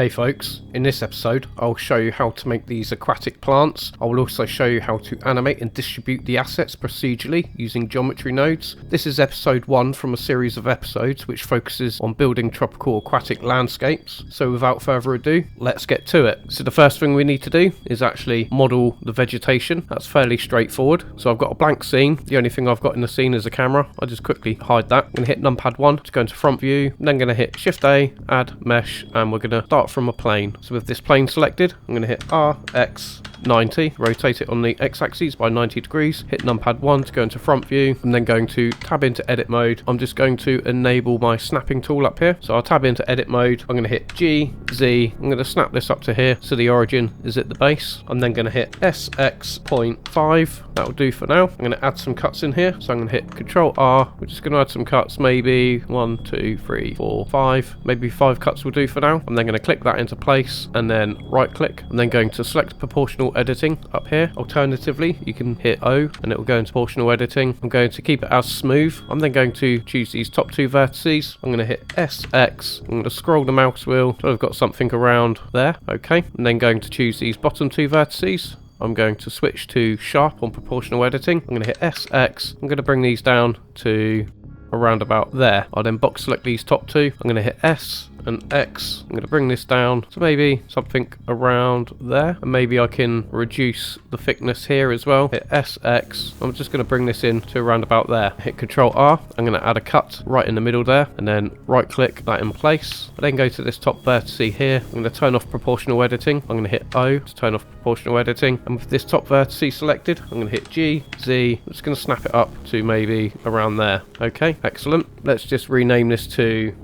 Hey folks, in this episode I'll show you how to make these aquatic plants. I will also show you how to animate and distribute the assets procedurally using geometry nodes. This is episode 1 from a series of episodes which focuses on building tropical aquatic landscapes. So without further ado, let's get to it. So the first thing we need to do is actually model the vegetation. That's fairly straightforward. So I've got a blank scene. The only thing I've got in the scene is a camera. I'll just quickly hide that. I'm going to hit numpad 1 to go into front view. And then going to hit Shift A, add mesh, and we're going to start from a plane. So with this plane selected, I'm going to hit RX90, rotate it on the x-axis by 90 degrees, hit numpad 1 to go into front view. I'm then going to tab into edit mode. I'm just going to enable my snapping tool up here. So I'll tab into edit mode. I'm going to hit G, Z. I'm going to snap this up to here so the origin is at the base. I'm then going to hit SX.5. That will do for now. I'm going to add some cuts in here. So I'm going to hit Control R. We're just going to add some cuts, maybe 1, 2, 3, 4, 5. Maybe 5 cuts will do for now. I'm then going to click that into place and then right click. I'm then going to select proportional editing up here. Alternatively, you can hit O and it will go into proportional editing. I'm going to keep it as smooth. I'm then going to choose these top 2 vertices. I'm going to hit SX. I'm going to scroll the mouse wheel till I've got something around there. Okay. I'm then going to choose these bottom 2 vertices. I'm going to switch to sharp on proportional editing. I'm going to hit SX. I'm going to bring these down to around about there. I'll then box select these top 2. I'm going to hit S and X. I'm going to bring this down to maybe something around there, and maybe I can reduce the thickness here as well. Hit SX. I'm just going to bring this in to around about there. Hit Control R. I'm going to add a cut right in the middle there, and then right click that in place. I then go to this top vertice here. I'm going to turn off proportional editing. I'm going to hit O to turn off proportional editing, and with this top vertice selected, I'm going to hit G, Z. I'm just going to snap it up to maybe around there. Okay, excellent. Let's just rename this to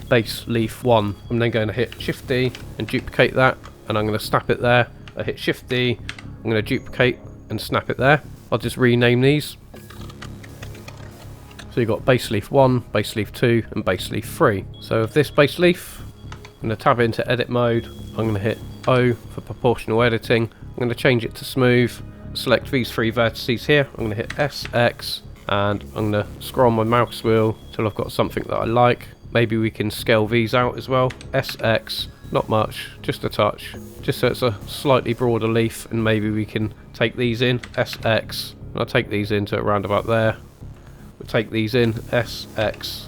base leaf 1. I'm then going to hit Shift D and duplicate that, and I'm going to snap it there. I hit Shift D, I'm going to duplicate and snap it there. I'll just rename these. So you've got base leaf 1, base leaf 2 and base leaf 3. So with this base leaf, I'm going to tab into edit mode. I'm going to hit O for proportional editing. I'm going to change it to smooth. Select these 3 vertices here. I'm going to hit SX and I'm going to scroll my mouse wheel till I've got something that I like. Maybe we can scale these out as well. SX, not much, just a touch. Just so it's a slightly broader leaf, and maybe we can take these in. SX, I'll take these into around about there. We'll take these in, SX,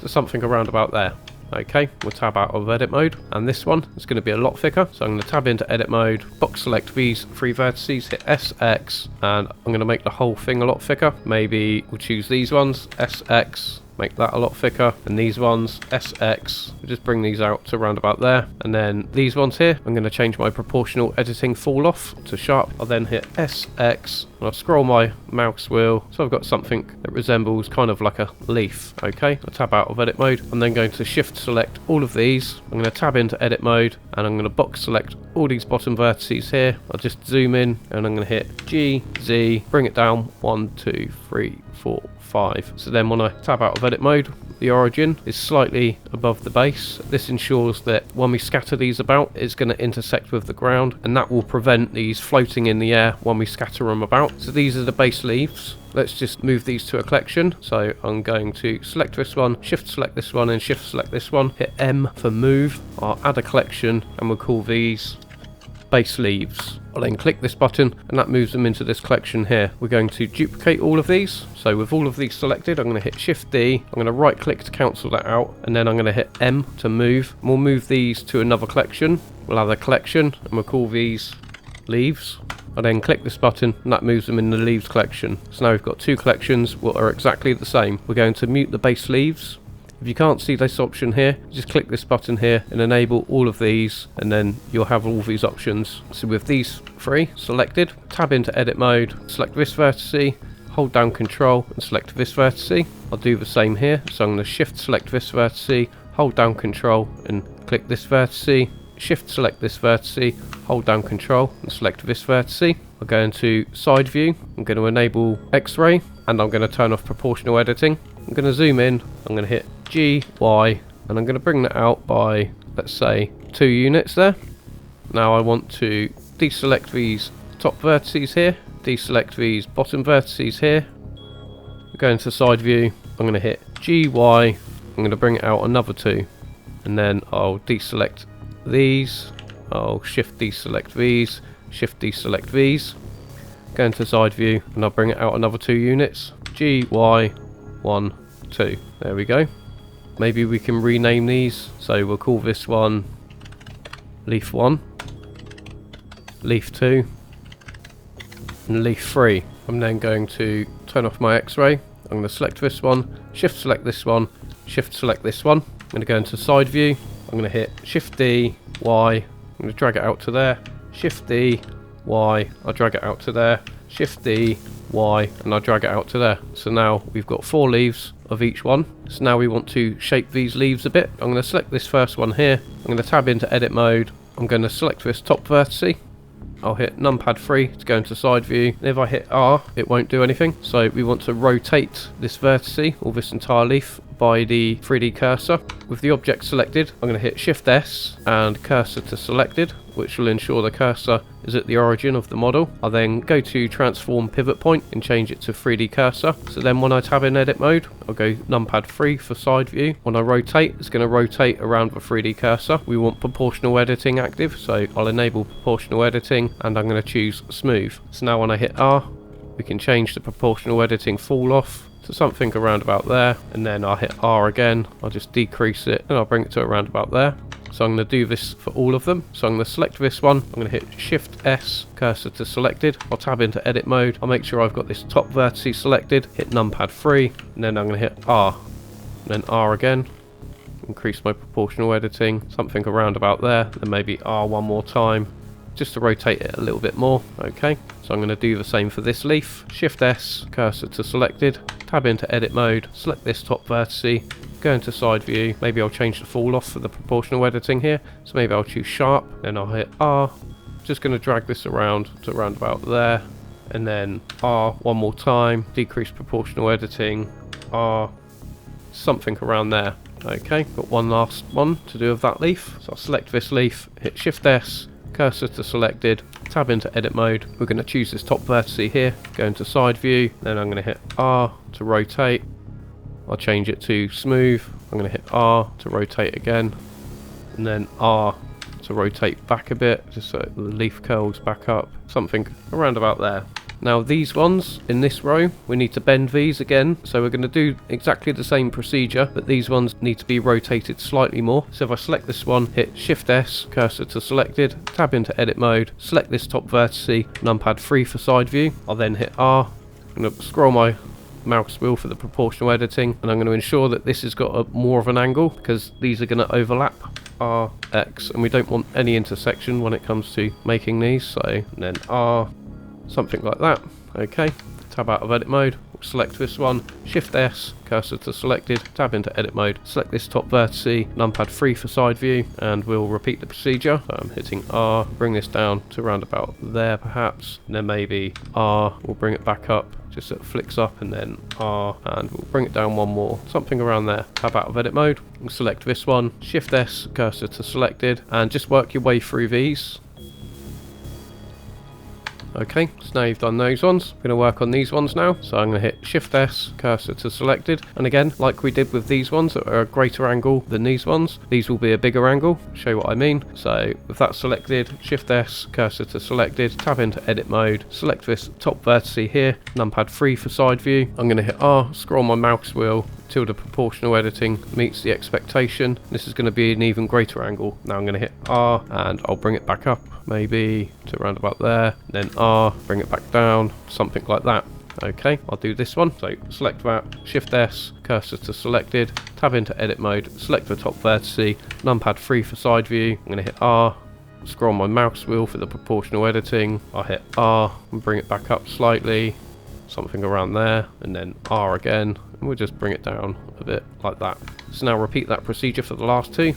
to something around about there. Okay, we'll tab out of edit mode, and this one is going to be a lot thicker. So I'm going to tab into edit mode, box select these 3 vertices, hit SX, and I'm going to make the whole thing a lot thicker. Maybe we'll choose these ones, SX, make that a lot thicker, and these ones, SX, we'll just bring these out to around about there. And then these ones here, I'm going to change my proportional editing fall off to sharp. I'll then hit SX, and I'll scroll my mouse wheel so I've got something that resembles kind of like a leaf. Okay, I'll tab out of edit mode. I'm then going to shift select all of these. I'm going to tab into edit mode, and I'm going to box select all these bottom vertices here. I'll just zoom in, and I'm going to hit G, Z, bring it down 1, 2, 3, 4, 5. So then when I tab out of edit mode, the origin is slightly above the base. This ensures that when we scatter these about, it's going to intersect with the ground, and that will prevent these floating in the air when we scatter them about. So these are the base leaves. Let's just move these to a collection. So I'm going to select this one, shift select this one, and shift select this one. Hit M for move. I'll add a collection, and we'll call these base leaves. I'll then click this button, and that moves them into this collection here. We're going to duplicate all of these. So with all of these selected, I'm going to hit Shift D. I'm going to right click to cancel that out, and then I'm going to hit M to move. And we'll move these to another collection. We'll add a collection, and we'll call these leaves. I then click this button, and that moves them in the leaves collection. So now we've got 2 collections that are exactly the same. We're going to mute the base leaves. If you can't see this option here, just click this button here and enable all of these, and then you'll have all these options. So with these 3 selected, tab into edit mode, select this vertice, hold down Control and select this vertice. I'll do the same here. So I'm going to shift select this vertice, hold down Control and click this vertice, shift select this vertice, hold down Control and select this vertice. I'll go into side view. I'm going to enable X-ray, and I'm going to turn off proportional editing. I'm going to zoom in. I'm going to hit G, Y, and I'm going to bring that out by, let's say, 2 units there. Now I want to deselect these top vertices here, deselect these bottom vertices here. Go into side view. I'm going to hit G, Y. I'm going to bring it out another 2. and then I'll deselect these. I'll shift deselect these, shift deselect these, go into side view, and I'll bring it out another 2 units. G, Y, 1, 2. There we go. Maybe we can rename these. So we'll call this one leaf 1, leaf 2, and leaf 3. I'm then going to turn off my X-ray. I'm going to select this one, shift select this one, shift select this one. I'm going to go into side view. I'm going to hit shift D, Y. I'm going to drag it out to there. Shift D, Y. I'll drag it out to there. Shift D, Y, and I'll drag it out to there. So now we've got 4 leaves of each one. So now we want to shape these leaves a bit. I'm going to select this first one here. I'm going to tab into edit mode. I'm going to select this top vertice. I'll hit numpad 3 to go into side view. And if I hit R, it won't do anything. So we want to rotate this vertice, or this entire leaf, by the 3D cursor. With the object selected, I'm going to hit Shift S and cursor to selected, which will ensure the cursor is at the origin of the model. I'll then go to transform pivot point and change it to 3D cursor. So then when I tab in edit mode, I'll go numpad 3 for side view. When I rotate, it's going to rotate around the 3D cursor. We want proportional editing active, so I'll enable proportional editing, and I'm going to choose smooth. So now when I hit R, we can change the proportional editing fall off to something around about there, and then I'll hit R again. I'll just decrease it and I'll bring it to around about there. So I'm going to do this for all of them. So I'm going to select this one. I'm going to hit Shift S, cursor to selected. I'll tab into edit mode. I'll make sure I've got this top vertice selected. Hit numpad 3, and then I'm going to hit R, and then R again. Increase my proportional editing, something around about there. Then maybe R one more time, just to rotate it a little bit more. Okay, so I'm going to do the same for this leaf. Shift S, cursor to selected, tab into edit mode, select this top vertice, go into side view. Maybe I'll change the fall off for the proportional editing here, so maybe I'll choose sharp, then I'll hit R. Just going to drag this around to around about there, and then R one more time, decrease proportional editing, R, something around there. Okay, got one last one to do with that leaf. So I'll select this leaf, hit Shift S, cursor to selected, tab into edit mode. We're going to choose this top vertice here, go into side view, then I'm going to hit R to rotate. I'll change it to smooth. I'm going to hit R to rotate again, and then R to rotate back a bit, just so the leaf curls back up, something around about there. Now these ones in this row, we need to bend these again, so we're going to do exactly the same procedure, but these ones need to be rotated slightly more. So if I select this one, hit Shift S, cursor to selected, tab into edit mode, select this top vertice, numpad 3 for side view. I'll then hit R. I'm going to scroll my mouse wheel for the proportional editing, and I'm going to ensure that this has got a more of an angle, because these are going to overlap. R, X, and we don't want any intersection when it comes to making these, so then R, something like that. Okay, tab out of edit mode, select this one, Shift S, cursor to selected, tab into edit mode, select this top vertice, numpad 3 for side view, and we'll repeat the procedure. So I'm hitting R, bring this down to around about there perhaps, and then maybe R, we'll bring it back up, just so it flicks up, and then R, and we'll bring it down one more, something around there. Tab out of edit mode, we'll select this one, Shift S, cursor to selected, and just work your way through these. Okay, so now you've done those ones, we're going to work on these ones now. So I'm going to hit Shift S, cursor to selected, and again, like we did with these ones that are a greater angle than these ones, these will be a bigger angle. Show you what I mean. So with that selected, Shift S, cursor to selected, tab into edit mode, select this top vertice here, numpad 3 for side view. I'm going to hit R, scroll my mouse wheel till the proportional editing meets the expectation. This is going to be an even greater angle. Now I'm going to hit R, and I'll bring it back up, maybe to around about there, then R, bring it back down, something like that. Okay, I'll do this one. So select that, Shift S, cursor to selected, tab into edit mode, select the top vertice, numpad 3 for side view. I'm going to hit R, scroll my mouse wheel for the proportional editing. I'll hit R and bring it back up slightly, something around there, and then R again, and we'll just bring it down a bit like that. So now repeat that procedure for the last two.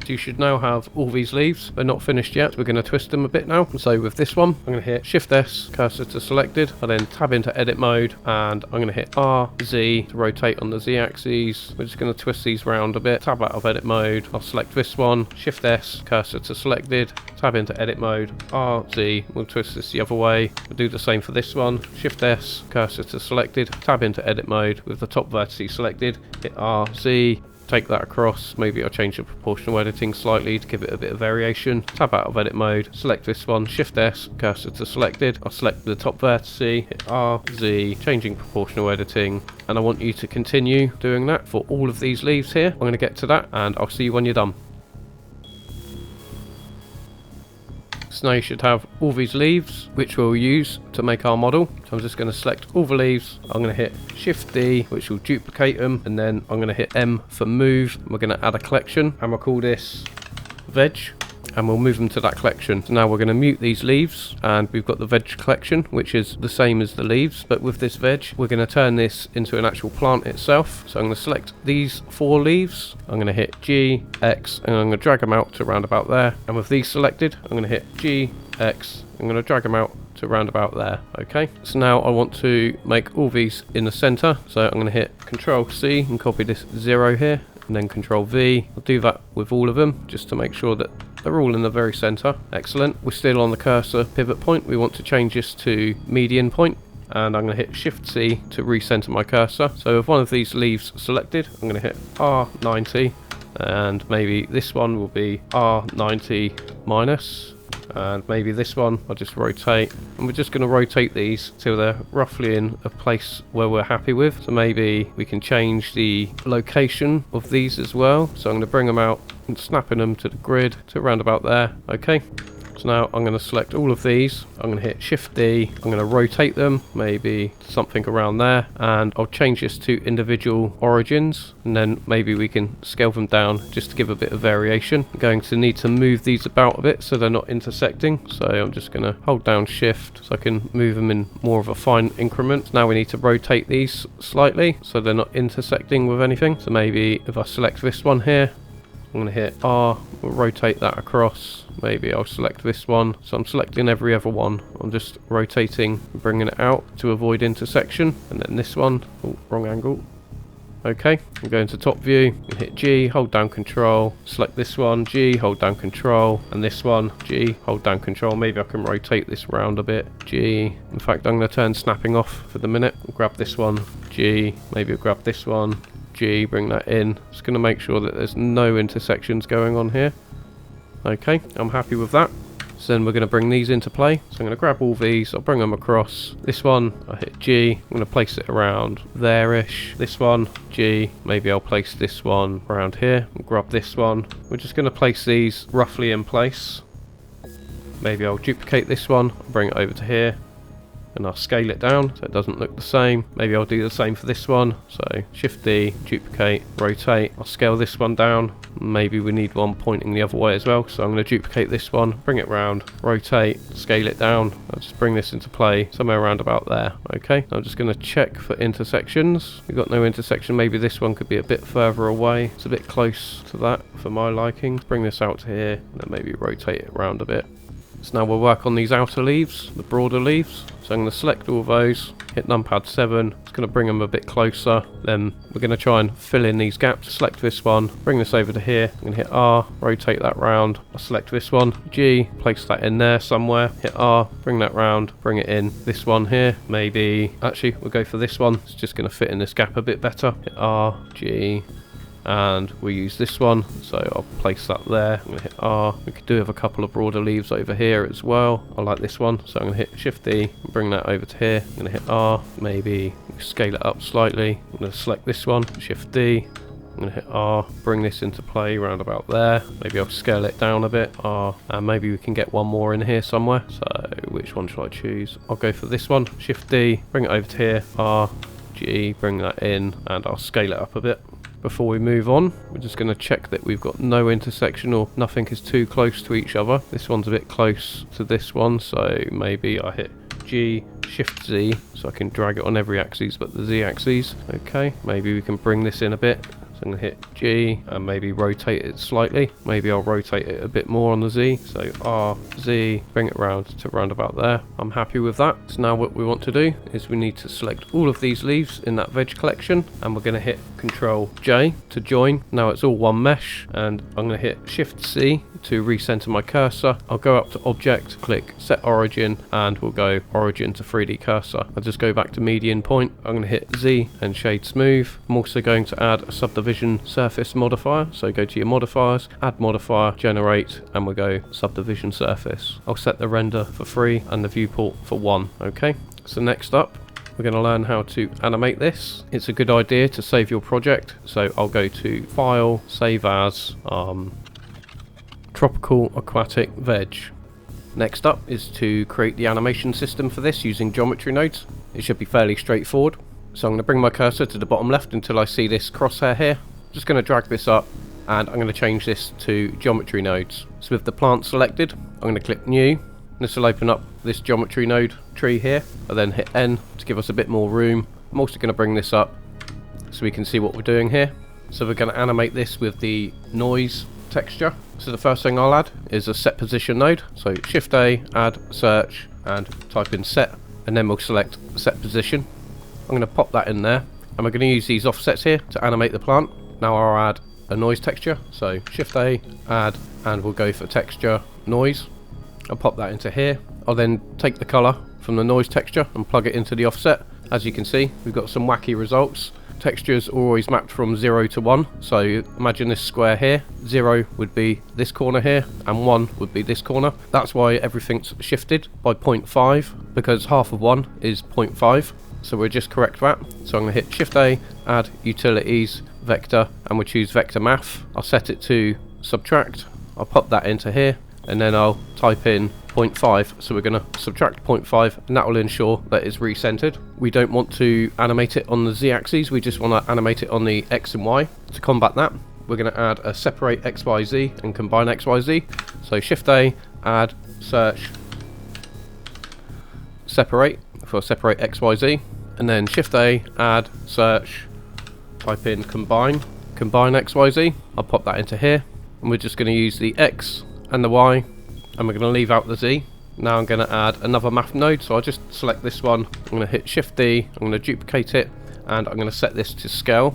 You should now have all these leaves. They're not finished yet. We're going to twist them a bit now. So with this one, I'm going to hit Shift S, cursor to selected. I then tab into edit mode, and I'm going to hit R, Z to rotate on the Z axis. We're just going to twist these round a bit. Tab out of edit mode. I'll select this one, Shift S, cursor to selected. Tab into edit mode, R, Z. We'll twist this the other way. We'll do the same for this one. Shift S, cursor to selected. Tab into edit mode with the top vertice selected. Hit R, Z. take that across. Maybe I'll change the proportional editing slightly to give it a bit of variation. Tab out of edit mode, select this one, Shift S, cursor to selected. I'll select the top vertice, hit R, Z, changing proportional editing, and I want you to continue doing that for all of these leaves here. I'm going to get to that and I'll see you when you're done. So now you should have all these leaves, which we'll use to make our model. So I'm just going to select all the leaves. I'm going to hit Shift D, which will duplicate them, and then I'm going to hit M for move. We're going to add a collection, and we'll call this veg, and we'll move them to that collection. So now we're going to mute these leaves, and we've got the veg collection, which is the same as the leaves, but with this veg, we're going to turn this into an actual plant itself. So I'm going to select these 4 leaves. I'm going to hit G, X, and I'm going to drag them out to around about there. And with these selected, I'm going to hit G, X, I'm going to drag them out to round about there. Okay, so now I want to make all these in the center. So I'm going to hit Control C and copy this 0 here, and then Control V. I'll do that with all of them just to make sure that they're all in the very center. Excellent. We're still on the cursor pivot point. We want to change this to median point, and I'm going to hit Shift C to recenter my cursor. So with one of these leaves selected, I'm going to hit R90, and maybe this one will be R90 minus, and maybe this one I'll just rotate, and we're just going to rotate these till they're roughly in a place where we're happy with. So maybe we can change the location of these as well. So I'm going to bring them out and snapping them to the grid to around about there. Okay, so now I'm going to select all of these. I'm going to hit Shift D. I'm going to rotate them maybe something around there, and I'll change this to individual origins, and then maybe we can scale them down just to give a bit of variation. I'm going to need to move these about a bit so they're not intersecting, so I'm just going to hold down Shift so I can move them in more of a fine increment. So now we need to rotate these slightly so they're not intersecting with anything. So maybe if I select this one here, I'm going to hit R, we'll rotate that across. Maybe I'll select this one. So I'm selecting every other one. I'm just rotating, bringing it out to avoid intersection. And then this one, oh, wrong angle. Okay, I'm going to top view, hit G, hold down Control, select this one, G, hold down Control, and this one, G, hold down Control. Maybe I can rotate this around a bit, G. In fact, I'm going to turn snapping off for the minute. I'll grab this one, G, maybe I'll grab this one, G, bring that in. Just going to make sure that there's no intersections going on here. Okay, I'm happy with that. So then we're going to bring these into play. So I'm going to grab all these, I'll bring them across. This one, I hit G, I'm going to place it around there-ish. This one, G, maybe I'll place this one around here. And grab this one. We're just going to place these roughly in place. Maybe I'll duplicate this one, bring it over to here, and I'll scale it down so it doesn't look the same. Maybe I'll do the same for this one. So Shift D, duplicate, rotate. I'll scale this one down. Maybe we need one pointing the other way as well. So I'm going to duplicate this one, bring it round, rotate, scale it down. I'll just bring this into play somewhere around about there. Okay, I'm just going to check for intersections. We've got no intersection. Maybe this one could be a bit further away. It's a bit close to that for my liking. Bring this out to here, and then maybe rotate it around a bit. So now we'll work on these outer leaves, the broader leaves. So I'm going to select all of those, hit numpad 7, it's going to bring them a bit closer. Then we're going to try and fill in these gaps. Select this one, bring this over to here, I'm going to hit R, rotate that round. I'll select this one, G, place that in there somewhere, hit R, bring that round, bring it in. This one here, maybe, actually we'll go for this one, it's just going to fit in this gap a bit better. Hit R, G, and we'll use this one, so I'll place that there. I'm going to hit R. We could do have a couple of broader leaves over here as well. I like this one, so I'm going to hit Shift D and bring that over to here. I'm going to hit R, maybe scale it up slightly. I'm going to select this one, Shift D. I'm going to hit R, bring this into play around about there. Maybe I'll scale it down a bit, R, and maybe we can get one more in here somewhere. So which one should I choose? I'll go for this one, Shift D, bring it over to here, R, G, bring that in, and I'll scale it up a bit. Before we move on, we're just going to check that we've got no intersection or nothing is too close to each other. This one's a bit close to this one, so maybe I hit G, Shift Z, so I can drag it on every axis but the Z axis. Okay, maybe we can bring this in a bit. So I'm going to hit G and maybe rotate it slightly. Maybe I'll rotate it a bit more on the Z. So R, Z, bring it round to round about there. I'm happy with that. So now what we want to do is we need to select all of these leaves in that veg collection, and we're going to hit Control J to join. Now it's all one mesh, and I'm going to hit Shift C to recenter my cursor. I'll go up to Object, click Set Origin, and we'll go Origin to 3D Cursor. I'll just go back to Median Point. I'm going to hit Z and Shade Smooth. I'm also going to add a Subdivision Surface modifier. So go to your modifiers, add modifier, generate, and we'll go Subdivision Surface. I'll set the render for 3 and the viewport for 1. Okay, so next up, we're going to learn how to animate this. It's a good idea to save your project, so I'll go to File, Save As, Tropical Aquatic Veg. Next up is to create the animation system for this using geometry nodes. It should be fairly straightforward. So I'm going to bring my cursor to the bottom left until I see this crosshair here. Just going to drag this up, and I'm going to change this to geometry nodes. So with the plant selected, I'm going to click New. This will open up this geometry node tree here. I'll then hit N to give us a bit more room. I'm also going to bring this up so we can see what we're doing here. So we're going to animate this with the noise texture. So the first thing I'll add is a set position node. So Shift A, add search, and type in set, and then we'll select set position. I'm going to pop that in there, and we're going to use these offsets here to animate the plant. Now I'll add a noise texture. So Shift A, add, and we'll go for texture noise. I'll pop that into here. I'll then take the colour from the noise texture and plug it into the offset. As you can see, we've got some wacky results. Textures are always mapped from 0 to 1. So imagine this square here. 0 would be this corner here, and 1 would be this corner. That's why everything's shifted by 0.5, because half of 1 is 0.5. So we'll just correct that. So I'm going to hit Shift A, add utilities, vector, and we'll choose vector math. I'll set it to subtract. I'll pop that into here, and then I'll type in 0.5. So we're going to subtract 0.5, and that will ensure that it's recentered. We don't want to animate it on the z-axis, we just want to animate it on the x and y. To combat that, we're going to add a separate xyz and combine xyz. So Shift A, add, search, separate for separate xyz, and then Shift A, add, search, type in combine xyz. I'll pop that into here, and we're just going to use the x and the y, and we're going to leave out the z. Now I'm going to add another math node, so I'll just select this one. I'm going to hit Shift D, I'm going to duplicate it, and I'm going to set this to scale.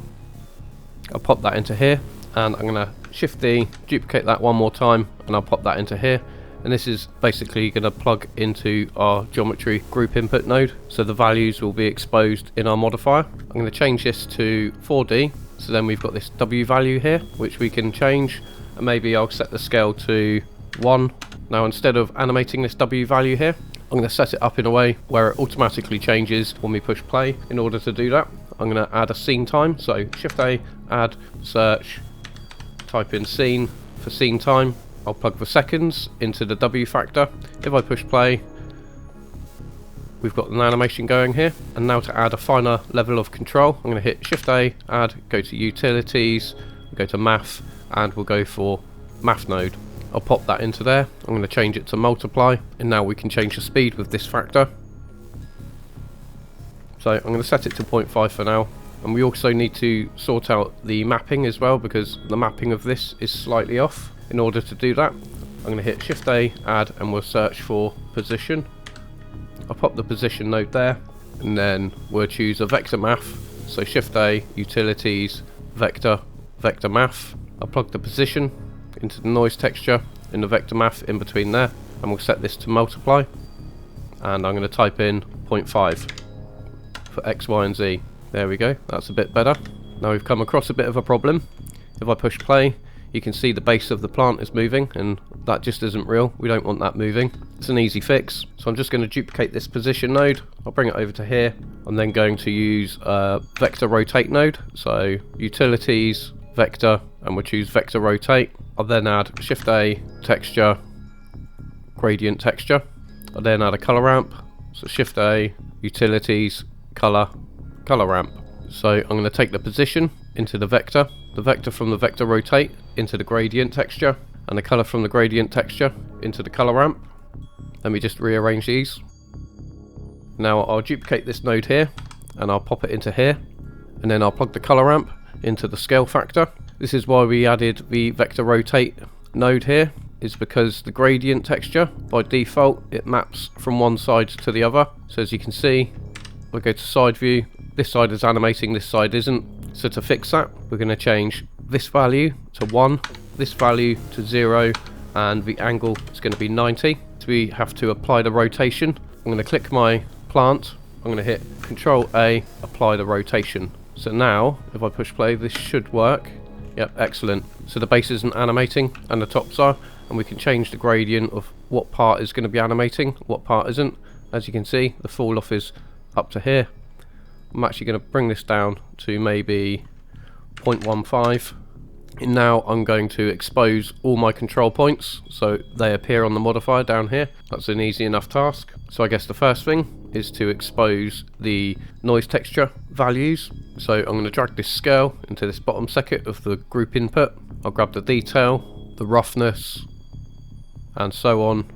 I'll pop that into here, and I'm going to Shift D, duplicate that one more time, and I'll pop that into here. And this is basically going to plug into our geometry group input node, so the values will be exposed in our modifier. I'm going to change this to 4D, so then we've got this W value here, which we can change, and maybe I'll set the scale to 1. Now instead of animating this W value here, I'm going to set it up in a way where it automatically changes when we push play. In order to do that, I'm going to add a scene time, so Shift A, add, search, type in scene for scene time. I'll plug the seconds into the W factor. If I push play, we've got an animation going here. And now to add a finer level of control, I'm going to hit Shift A, add, go to utilities, go to math, and we'll go for math node. I'll pop that into there. I'm going to change it to multiply, and now we can change the speed with this factor. So I'm going to set it to 0.5 for now. And we also need to sort out the mapping as well, because the mapping of this is slightly off. In order to do that, I'm going to hit Shift A, add, and we'll search for position. I'll pop the position node there, and then we'll choose a vector math. So Shift A, utilities, vector, vector math. I'll plug the position into the noise texture in the vector math in between there, and we'll set this to multiply. And I'm going to type in 0.5 for X, Y, and Z. There we go, that's a bit better. Now we've come across a bit of a problem. If I push play, you can see the base of the plant is moving, and that just isn't real. We don't want that moving. It's an easy fix. So I'm just going to duplicate this position node. I'll bring it over to here. I'm then going to use vector rotate node. So utilities, vector, and we'll choose vector rotate. I'll then add Shift A, texture, gradient texture. I'll then add a color ramp. So Shift A, utilities, color ramp. So I'm going to take the position into the vector from the vector rotate into the gradient texture, and the color from the gradient texture into the color ramp. Let me just rearrange these. Now I'll duplicate this node here, and I'll pop it into here, and then I'll plug the color ramp into the scale factor. This is why we added the vector rotate node here, is because the gradient texture, by default, it maps from one side to the other. So as you can see, we'll go to side view. This side is animating, this side isn't. So to fix that, we're going to change this value to 1, this value to 0, and the angle is going to be 90. So we have to apply the rotation. I'm going to click my plant, I'm going to hit Control A, apply the rotation. So now, if I push play, this should work. Yep, excellent. So the base isn't animating, and the tops are, and we can change the gradient of what part is going to be animating, what part isn't. As you can see, the fall off is up to here. I'm actually going to bring this down to maybe 0.15. And now I'm going to expose all my control points so they appear on the modifier down here. That's an easy enough task. So I guess the first thing is to expose the noise texture values. So I'm going to drag this scale into this bottom second of the group input. I'll grab the detail, the roughness, and so on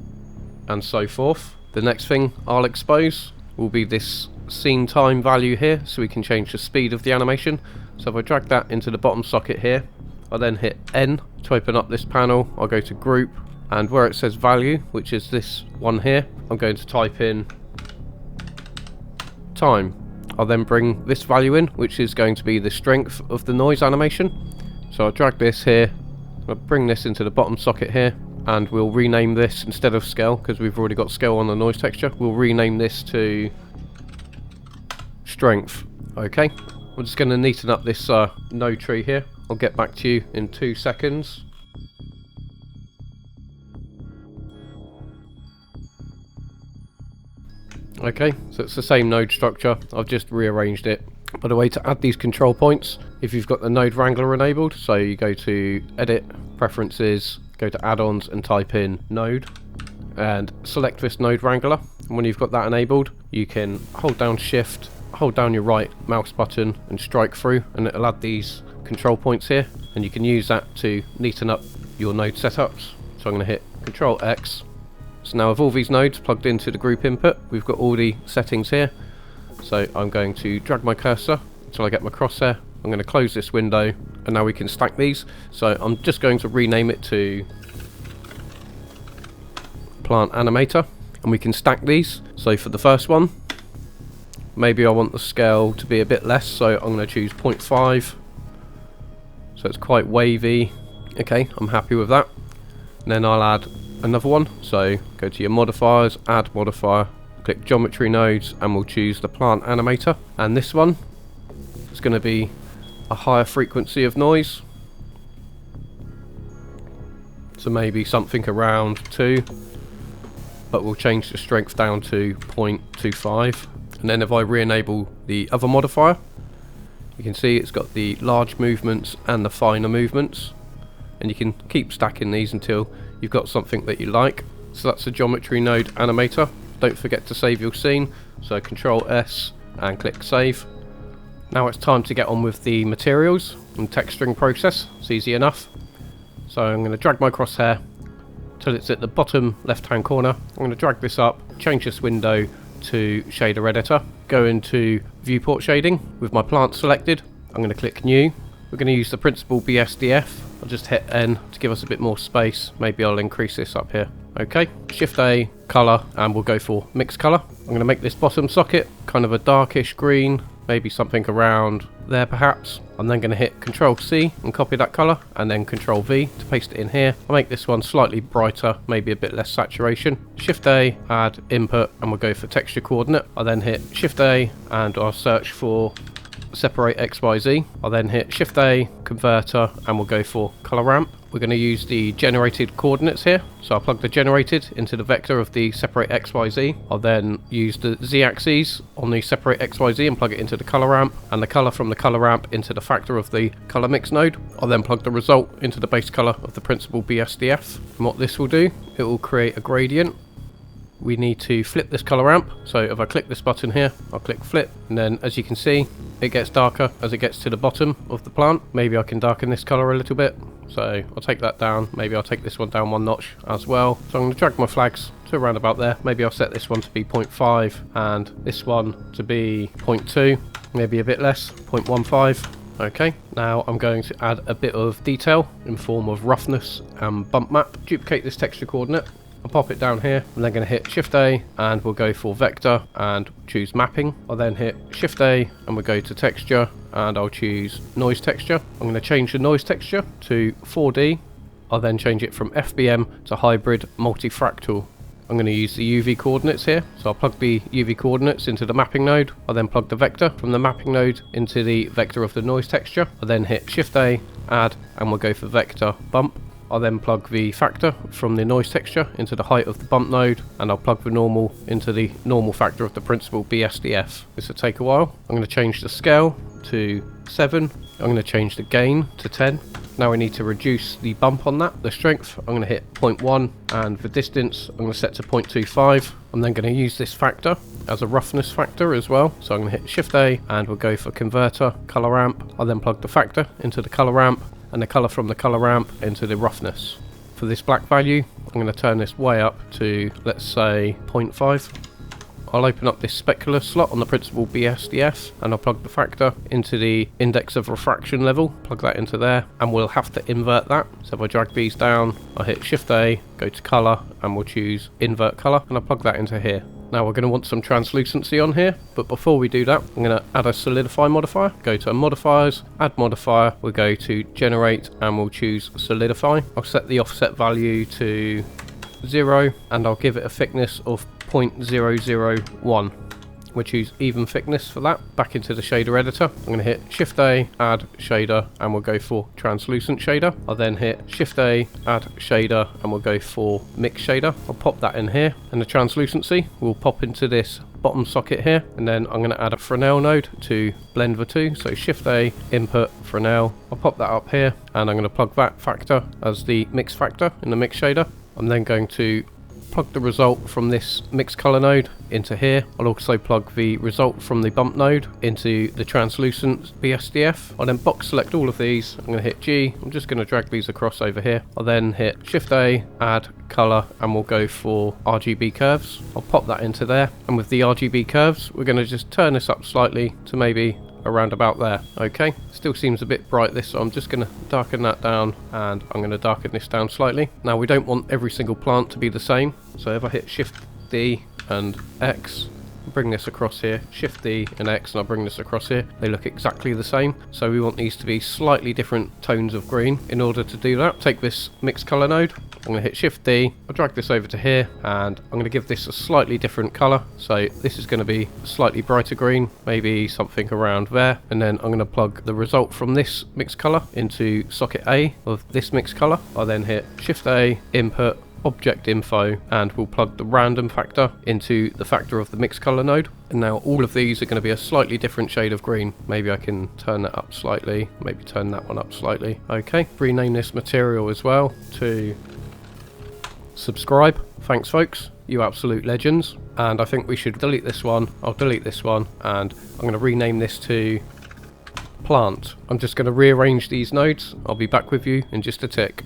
and so forth. The next thing I'll expose will be this scene time value here, so we can change the speed of the animation. So if I drag that into the bottom socket here, I'll then hit N to open up this panel. I'll go to group, and where it says value, which is this one here, I'm going to type in time. I'll then bring this value in, which is going to be the strength of the noise animation. So I'll drag this here, I'll bring this into the bottom socket here, and we'll rename this, instead of scale, because we've already got scale on the noise texture, we'll rename this to strength. Okay, we're just going to neaten up this node tree here. I'll get back to you in 2 seconds. Okay, so it's the same node structure, I've just rearranged it. By the way, to add these control points, if you've got the node wrangler enabled, so you go to edit, preferences, go to add-ons and type in node and select this node wrangler. And when you've got that enabled, you can hold down shift, hold down your right mouse button and strike through, and it'll add these control points here, and you can use that to neaten up your node setups. So I'm going to hit Control X. So now with all these nodes plugged into the group input, we've got all the settings here. So I'm going to drag my cursor until I get my crosshair. I'm going to close this window, and now we can stack these. So I'm just going to rename it to Plant Animator, and we can stack these. So for the first one, maybe I want the scale to be a bit less, so I'm going to choose 0.5. So it's quite wavy. Okay, I'm happy with that. And then I'll add another one. So go to your modifiers, add modifier, click geometry nodes, and we'll choose the plant animator. And this one is going to be a higher frequency of noise. So maybe something around 2, but we'll change the strength down to 0.25. And then if I re-enable the other modifier, you can see it's got the large movements and the finer movements, and you can keep stacking these until you've got something that you like. So that's a geometry node animator. Don't forget to save your scene, so Control S and click save. Now it's time to get on with the materials and texturing process. It's easy enough. So I'm going to drag my crosshair till it's at the bottom left hand corner. I'm going to drag this up, change this window to shader editor, go into viewport shading with my plant selected. I'm going to click new. We're going to use the principal BSDF. I'll just hit N to give us a bit more space. Maybe I'll increase this up here. Okay, Shift A, color, and we'll go for mix color. I'm going to make this bottom socket kind of a darkish green, maybe something around there perhaps. I'm then going to hit Control C and copy that color, and then Control V to paste it in here. I'll make this one slightly brighter, maybe a bit less saturation. Shift A, add input, and we'll go for texture coordinate. I'll then hit Shift A and I'll search for separate XYZ. I'll then hit Shift A, converter, and we'll go for color ramp. We're going to use the generated coordinates here. So I'll plug the generated into the vector of the separate XYZ. I'll then use the Z-axis on the separate XYZ and plug it into the color ramp, and the color from the color ramp into the factor of the color mix node. I'll then plug the result into the base color of the principal BSDF. And what this will do, it will create a gradient. We need to flip this color ramp. So if I click this button here, I'll click flip, and then as you can see, it gets darker as it gets to the bottom of the plant. Maybe I can darken this color a little bit. So I'll take that down. Maybe I'll take this one down 1 notch as well. So I'm going to drag my flags to around about there. Maybe I'll set this one to be 0.5 and this one to be 0.2, maybe a bit less, 0.15. Okay, now I'm going to add a bit of detail in form of roughness and bump map. Duplicate this texture coordinate, I'll pop it down here. I'm then going to hit Shift A and we'll go for vector and choose mapping. I'll then hit Shift A and we'll go to texture and I'll choose noise texture. I'm going to change the noise texture to 4D. I'll then change it from FBM to hybrid multifractal. I'm going to use the UV coordinates here, so I'll plug the UV coordinates into the mapping node. I'll then plug the vector from the mapping node into the vector of the noise texture. I'll then hit Shift A, add, and we'll go for vector bump. I'll then plug the factor from the noise texture into the height of the bump node, and I'll plug the normal into the normal factor of the principal BSDF. This will take a while. I'm going to change the scale to 7. I'm going to change the gain to 10. Now we need to reduce the bump on that. The strength, I'm going to hit 0.1, and the distance, I'm going to set to 0.25. I'm then going to use this factor as a roughness factor as well. So I'm going to hit Shift A, and we'll go for converter, color ramp. I'll then plug the factor into the color ramp, and the color from the color ramp into the roughness. For this black value, I'm going to turn this way up to, let's say, 0.5. I'll open up this specular slot on the principal BSDF and I'll plug the factor into the index of refraction level, plug that into there, and we'll have to invert that. So if I drag these down, I'll hit Shift A, go to color, and we'll choose invert color, and I'll plug that into here. Now we're going to want some translucency on here, but before we do that, I'm going to add a solidify modifier. Go to modifiers, add modifier, we'll go to generate, and we'll choose solidify. I'll set the offset value to 0, and I'll give it a thickness of 0.001. We'll choose even thickness for that. Back into the shader editor, I'm going to hit Shift A, add shader, and we'll go for translucent shader. I'll then hit Shift A, add shader, and we'll go for mix shader. I'll pop that in here, and the translucency will pop into this bottom socket here, and then I'm going to add a Fresnel node to blend the two. So Shift A, input, Fresnel. I'll pop that up here, and I'm going to plug that factor as the mix factor in the mix shader. I'm then going to plug the result from this mix color node into here. I'll also plug the result from the bump node into the translucent BSDF. I'll then box select all of these. I'm going to hit G. I'm just going to drag these across over here. I'll then hit Shift A, add color, and we'll go for RGB curves. I'll pop that into there, and with the RGB curves we're going to just turn this up slightly to maybe around about there. Okay, still seems a bit bright this, so I'm just going to darken that down, and I'm going to darken this down slightly. Now we don't want every single plant to be the same, so if I hit Shift D and X, bring this across here, Shift D and X, and I'll bring this across here, they look exactly the same. So we want these to be slightly different tones of green. In order to do that, take this mix color node, I'm going to hit Shift D, I'll drag this over to here, and I'm going to give this a slightly different color. So this is going to be slightly brighter green, maybe something around there, and then I'm going to plug the result from this mix color into socket A of this mix color. I'll then hit Shift A, input, object info, and we'll plug the random factor into the factor of the mix color node. And now all of these are going to be a slightly different shade of green. Maybe I can turn that up slightly, maybe turn that one up slightly. Okay, rename this material as well to subscribe. Thanks folks, you absolute legends. And I think we should delete this one. I'll delete this one, and I'm going to rename this to plant. I'm just going to rearrange these nodes. I'll be back with you in just a tick.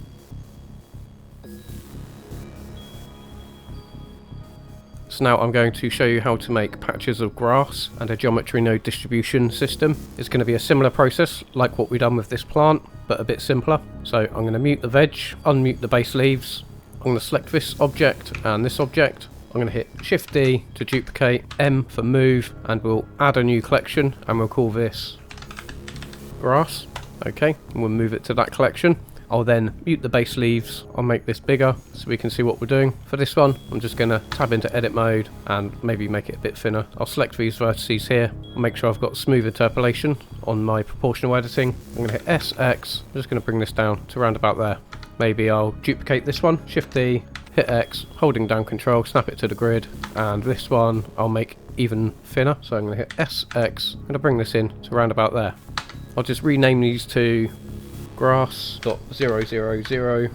So now I'm going to show you how to make patches of grass and a geometry node distribution system. It's going to be a similar process like what we've done with this plant, but a bit simpler. So I'm going to mute the veg, unmute the base leaves. I'm going to select this object and this object. I'm going to hit Shift D to duplicate, M for move, and we'll add a new collection, and we'll call this grass. Okay, and we'll move it to that collection. I'll then mute the base leaves. I'll make this bigger so we can see what we're doing. For this one, I'm just going to tab into edit mode and maybe make it a bit thinner. I'll select these vertices here. I'll make sure I've got smooth interpolation on my proportional editing. I'm going to hit SX. I'm just going to bring this down to around about there. Maybe I'll duplicate this one, Shift D, hit X, holding down Control, snap it to the grid, and this one I'll make even thinner. So I'm going to hit SX. I'm going to bring this in to around about there. I'll just rename these to grass.000.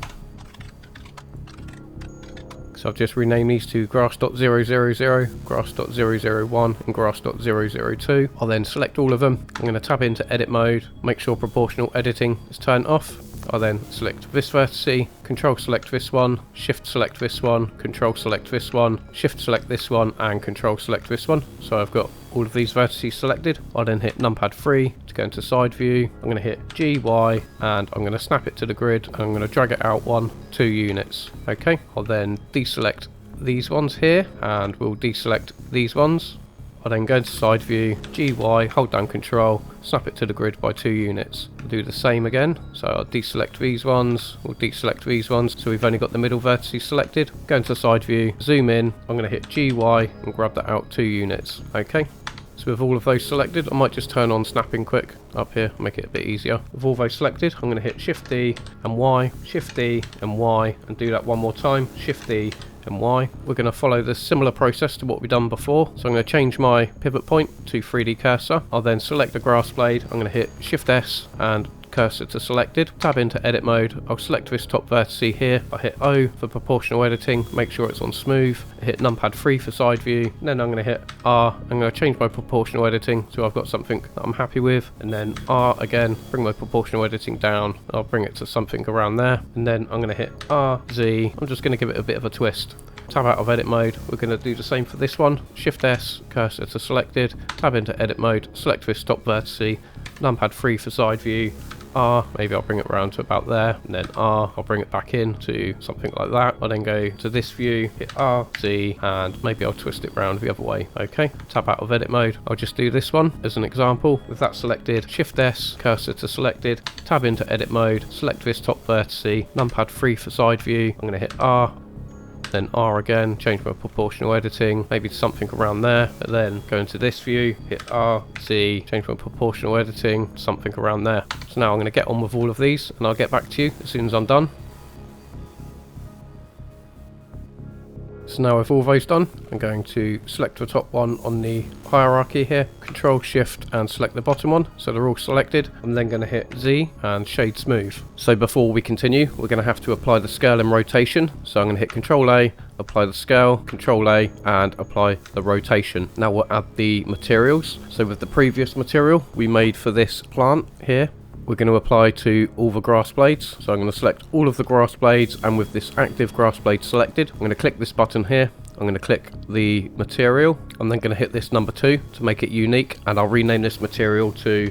So I've just renamed these to grass.000, grass.001, and grass.002. I'll then select all of them. I'm going to tab into edit mode, make sure proportional editing is turned off. I'll then select this vertex, control select this one, shift select this one, control select this one, shift select this one, and control select this one. So I've got all of these vertices selected. I'll then hit numpad 3 to go into side view. I'm going to hit G, Y, and I'm going to snap it to the grid, and I'm going to drag it out 2 units. Okay, I'll then deselect these ones here, and we'll deselect these ones. I'll then go into side view, GY, hold down control, snap it to the grid by 2 units. I'll do the same again, so I'll deselect these ones, we'll deselect these ones, so we've only got the middle vertices selected. Go into side view, zoom in, I'm going to hit GY and grab that out 2 units. Okay, so with all of those selected, I might just turn on snapping quick up here, make it a bit easier. With all those selected, I'm going to hit Shift D and Y, Shift D and Y, and do that one more time, Shift D and Y. We're going to follow the similar process to what we've done before. So I'm going to change my pivot point to 3D cursor. I'll then select the grass blade. I'm going to hit Shift S and cursor to selected. Tab into edit mode. I'll select this top vertex here. I hit O for proportional editing. Make sure it's on smooth. I hit numpad 3 for side view. And then I'm going to hit R. I'm going to change my proportional editing so I've got something that I'm happy with. And then R again. Bring my proportional editing down. I'll bring it to something around there. And then I'm going to hit R, Z. I'm just going to give it a bit of a twist. Tab out of edit mode. We're going to do the same for this one. Shift S, cursor to selected. Tab into edit mode. Select this top vertex. Numpad 3 for side view. R, maybe I'll bring it around to about there, and then R, I'll bring it back in to something like that. I'll then go to this view, hit R, Z, and maybe I'll twist it round the other way. Okay, tab out of edit mode. I'll just do this one as an example. With that selected, Shift S, cursor to selected, tab into edit mode, select this top vertex, numpad 3 for side view. I'm going to hit R, then R again, change my proportional editing, maybe to something around there, but then go into this view, hit R, Z, change my proportional editing, something around there. So now I'm going to get on with all of these, and I'll get back to you as soon as I'm done. So now with all those done, I'm going to select the top one on the hierarchy here, Control Shift and select the bottom one, so they're all selected. I'm then going to hit Z and shade smooth. So before we continue, we're going to have to apply the scale and rotation. So I'm going to hit Control A, apply the scale, Control A, and apply the rotation. Now we'll add the materials. So with the previous material we made for this plant here, we're going to apply to all the grass blades. So I'm going to select all of the grass blades, and with this active grass blade selected, I'm going to click this button here. I'm going to click the material. I'm then going to hit this number 2 to make it unique, and I'll rename this material to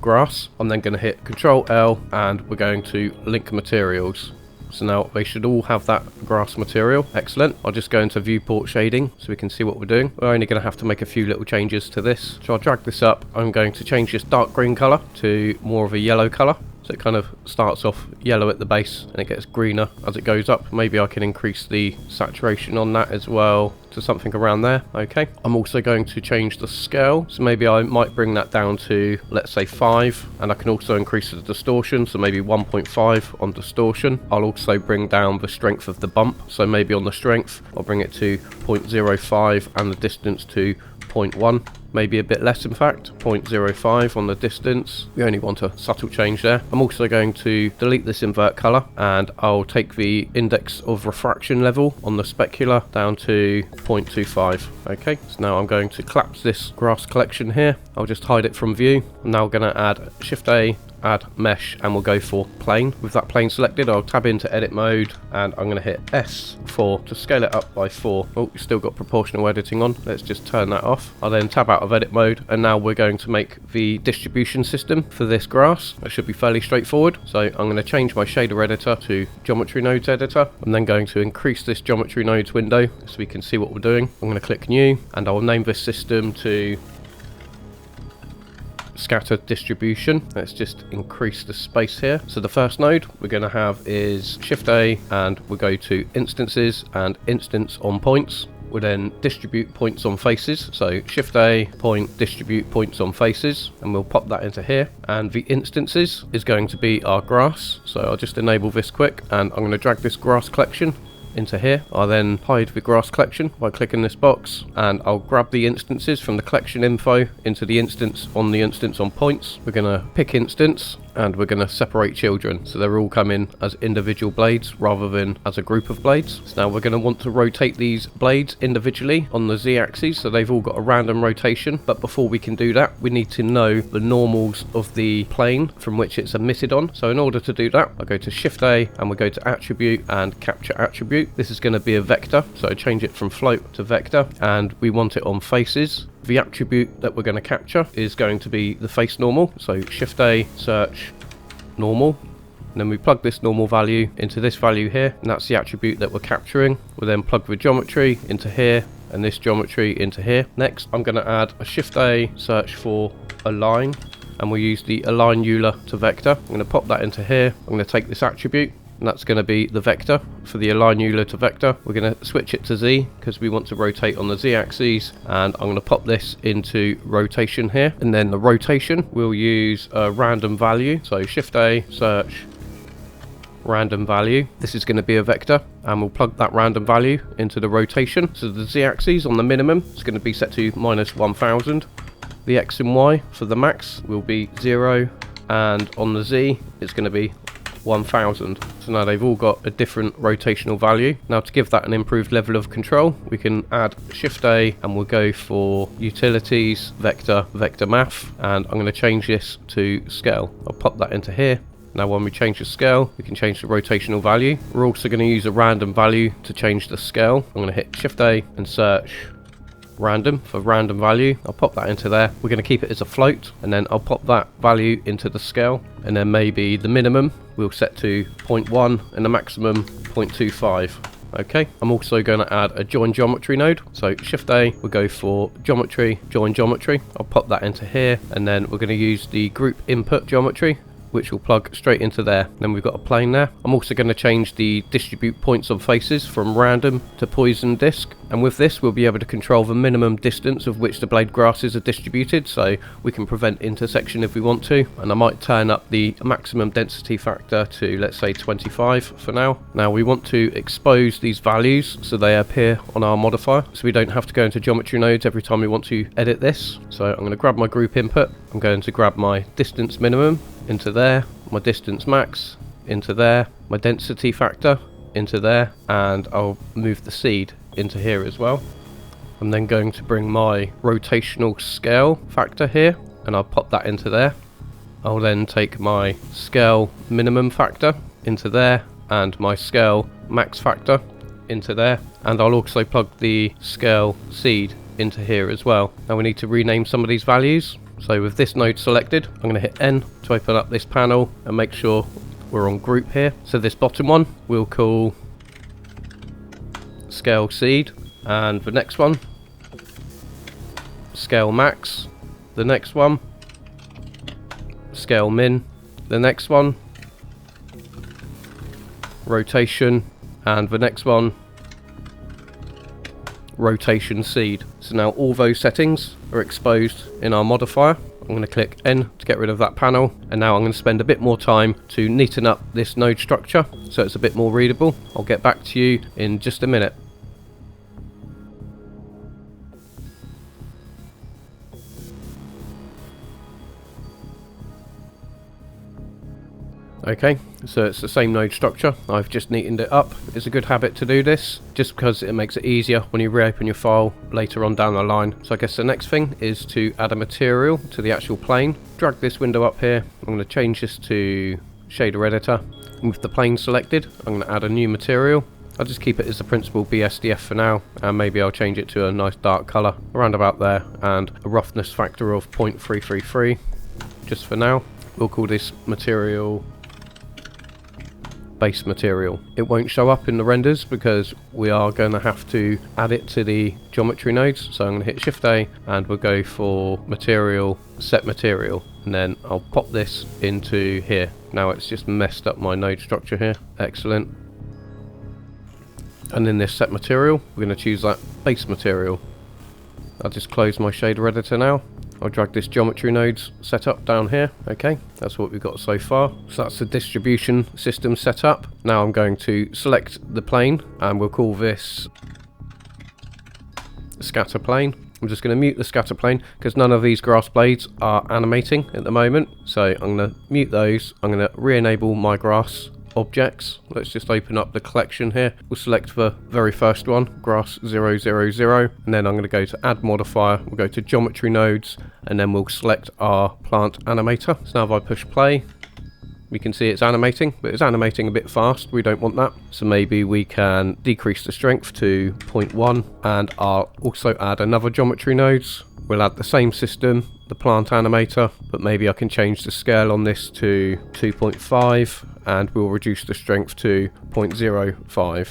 grass. I'm then going to hit Control L, and we're going to link materials. So now they should all have that grass material. Excellent. I'll just go into viewport shading so we can see what we're doing. We're only going to have to make a few little changes to this. So I'll drag this up. I'm going to change this dark green colour to more of a yellow colour. So it kind of starts off yellow at the base and it gets greener as it goes up. Maybe I can increase the saturation on that as well to something around there. Okay. I'm also going to change the scale. So maybe I might bring that down to, let's say 5. And I can also increase the distortion. So maybe 1.5 on distortion. I'll also bring down the strength of the bump. So maybe on the strength, I'll bring it to 0.05 and the distance to 0.1. Maybe a bit less, in fact, 0.05 on the distance. We only want a subtle change there. I'm also going to delete this invert color, and I'll take the index of refraction level on the specular down to 0.25. Okay, so now I'm going to collapse this grass collection here. I'll just hide it from view. I'm now going to add Shift A, add mesh, and we'll go for plane. With that plane selected, I'll tab into edit mode, and I'm going to hit S4 to scale it up by 4. Oh, we've still got proportional editing on. Let's just turn that off. I'll then tab out of edit mode, and now we're going to make the distribution system for this grass. That should be fairly straightforward. So I'm going to change my shader editor to geometry nodes editor. I'm then going to increase this geometry nodes window so we can see what we're doing. I'm going to click new, and I'll name this system to scattered distribution. Let's just increase the space here. So the first node we're going to have is Shift A, and we'll go to instances and instance on points. We'll then distribute points on faces. So Shift A, point, distribute points on faces, and we'll pop that into here. And the instances is going to be our grass. So I'll just enable this quick, and I'm going to drag this grass collection into here. I'll then hide the grass collection by clicking this box, and I'll grab the instances from the collection info into the instance on points. We're going to pick instance, and we're going to separate children, so they're all coming as individual blades rather than as a group of blades. So now we're going to want to rotate these blades individually on the z-axis, so they've all got a random rotation. But before we can do that, we need to know the normals of the plane from which it's emitted on. So in order to do that, I'll go to Shift A and we'll go to Attribute and Capture Attribute. This is going to be a vector, so I change it from float to vector, and we want it on faces. The attribute that we're going to capture is going to be the face normal, so Shift A, search normal, and then we plug this normal value into this value here, and that's the attribute that we're capturing. We'll then plug the geometry into here and this geometry into here. Next, I'm going to add a Shift A, search for align, and we'll use the align Euler to vector. I'm going to pop that into here. I'm going to take this attribute, and that's going to be the vector for the align Euler to vector. We're going to switch it to Z because we want to rotate on the Z axis, and I'm going to pop this into rotation here, and then the rotation we'll use a random value, so Shift A, search random value. This is going to be a vector, and we'll plug that random value into the rotation. So the Z axis on the minimum is going to be set to -1000. The X and Y for the max will be 0, and on the Z it's going to be 1000. So now they've all got a different rotational value. Now to give that an improved level of control, we can add Shift A and we'll go for Utilities, Vector, Vector Math, and I'm going to change this to Scale. I'll pop that into here. Now when we change the scale, we can change the rotational value. We're also going to use a random value to change the scale. I'm going to hit Shift A and search random for random value. I'll pop that into there. We're going to keep it as a float, and then I'll pop that value into the scale, and then maybe the minimum we'll set to 0.1 and the maximum 0.25. Okay, I'm also going to add a join geometry node. So Shift A, we'll go for geometry, join geometry. I'll pop that into here, and then we're going to use the group input geometry, which will plug straight into there. Then we've got a plane there. I'm also going to change the distribute points on faces from random to poison disk, and with this we'll be able to control the minimum distance of which the blade grasses are distributed, so we can prevent intersection if we want to. And I might turn up the maximum density factor to, let's say, 25 for now. Now we want to expose these values so they appear on our modifier, so we don't have to go into geometry nodes every time we want to edit this. So I'm going to grab my group input, I'm going to grab my distance minimum into there, my distance max into there, my density factor into there, and I'll move the seed into here as well. I'm then going to bring my rotational scale factor here, and I'll pop that into there. I'll then take my scale minimum factor into there and my scale max factor into there, and I'll also plug the scale seed into here as well. Now we need to rename some of these values. So with this node selected, I'm going to hit N to open up this panel and make sure we're on group here. So this bottom one we'll call scale seed, and the next one scale max, the next one scale min, the next one rotation, and the next one rotation seed. So now all those settings are exposed in our modifier. I'm going to click N to get rid of that panel, and now I'm going to spend a bit more time to neaten up this node structure so it's a bit more readable. I'll get back to you in just a minute. Okay, so it's the same node structure. I've just neatened it up. It's a good habit to do this, just because it makes it easier when you reopen your file later on down the line. So I guess the next thing is to add a material to the actual plane. Drag this window up here. I'm going to change this to shader editor. And with the plane selected, I'm going to add a new material. I'll just keep it as the principal BSDF for now, and maybe I'll change it to a nice dark colour around about there, and a roughness factor of 0.333 just for now. We'll call this material base material. It won't show up in the renders because we are going to have to add it to the geometry nodes. So I'm going to hit Shift A and we'll go for material, set material, and then I'll pop this into here. Now it's just messed up my node structure here. Excellent. And in this set material, we're going to choose that base material. I'll just close my shader editor now. I'll drag this geometry nodes set up down here. Okay, that's what we've got so far. So that's the distribution system set up. Now I'm going to select the plane and we'll call this scatter plane. I'm just going to mute the scatter plane because none of these grass blades are animating at the moment. So I'm going to mute those. I'm going to re-enable my grass objects. Let's just open up the collection here. We'll select the very first one, grass 000, and then I'm going to go to add modifier. We'll go to geometry nodes, and then we'll select our plant animator. So now if I push play, we can see it's animating, but it's animating a bit fast. We don't want that. So maybe we can decrease the strength to 0.1, and I'll also add another geometry nodes. We'll add the same system, the plant animator, but maybe I can change the scale on this to 2.5, and we'll reduce the strength to 0.05.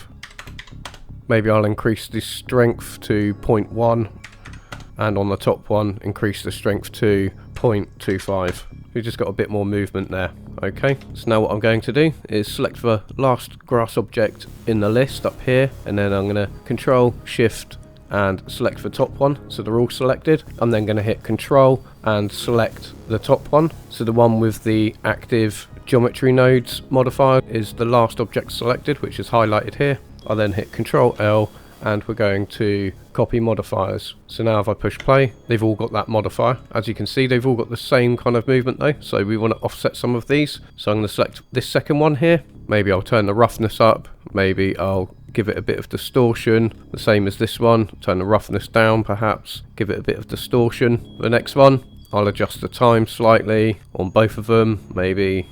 Maybe I'll increase the strength to 0.1, and on the top one, increase the strength to 0.25. We've just got a bit more movement there. Okay, so now what I'm going to do is select the last grass object in the list up here, and then I'm going to Control, Shift, and select the top one, so they're all selected. I'm then going to hit Control and select the top one, so the one with the active geometry nodes modifier is the last object selected, which is highlighted here. I'll then hit Control L, and we're going to copy modifiers. So now if I push play, they've all got that modifier. As you can see, they've all got the same kind of movement though, so we want to offset some of these. So I'm going to select this second one here. Maybe I'll turn the roughness up, maybe I'll give it a bit of distortion, the same as this one. Turn the roughness down perhaps, give it a bit of distortion. The next one, I'll adjust the time slightly on both of them, maybe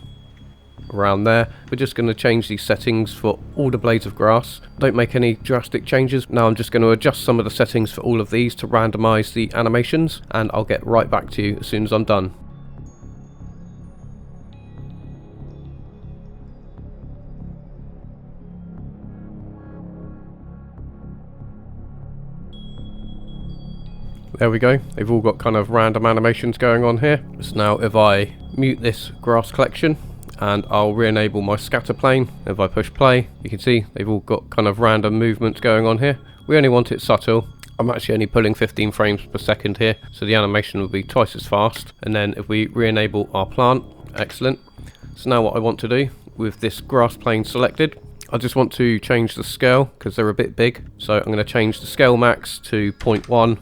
around there. We're just going to change these settings for all the blades of grass. Don't make any drastic changes. Now I'm just going to adjust some of the settings for all of these to randomize the animations, and I'll get right back to you as soon as I'm done. There we go, they've all got kind of random animations going on here. So now if I mute this grass collection, and I'll re-enable my scatter plane, if I push play, you can see they've all got kind of random movements going on here. We only want it subtle. I'm actually only pulling 15 frames per second here, so the animation will be twice as fast. And then if we re-enable our plant, excellent. So now what I want to do with this grass plane selected, I just want to change the scale because they're a bit big. So I'm going to change the scale max to 0.1,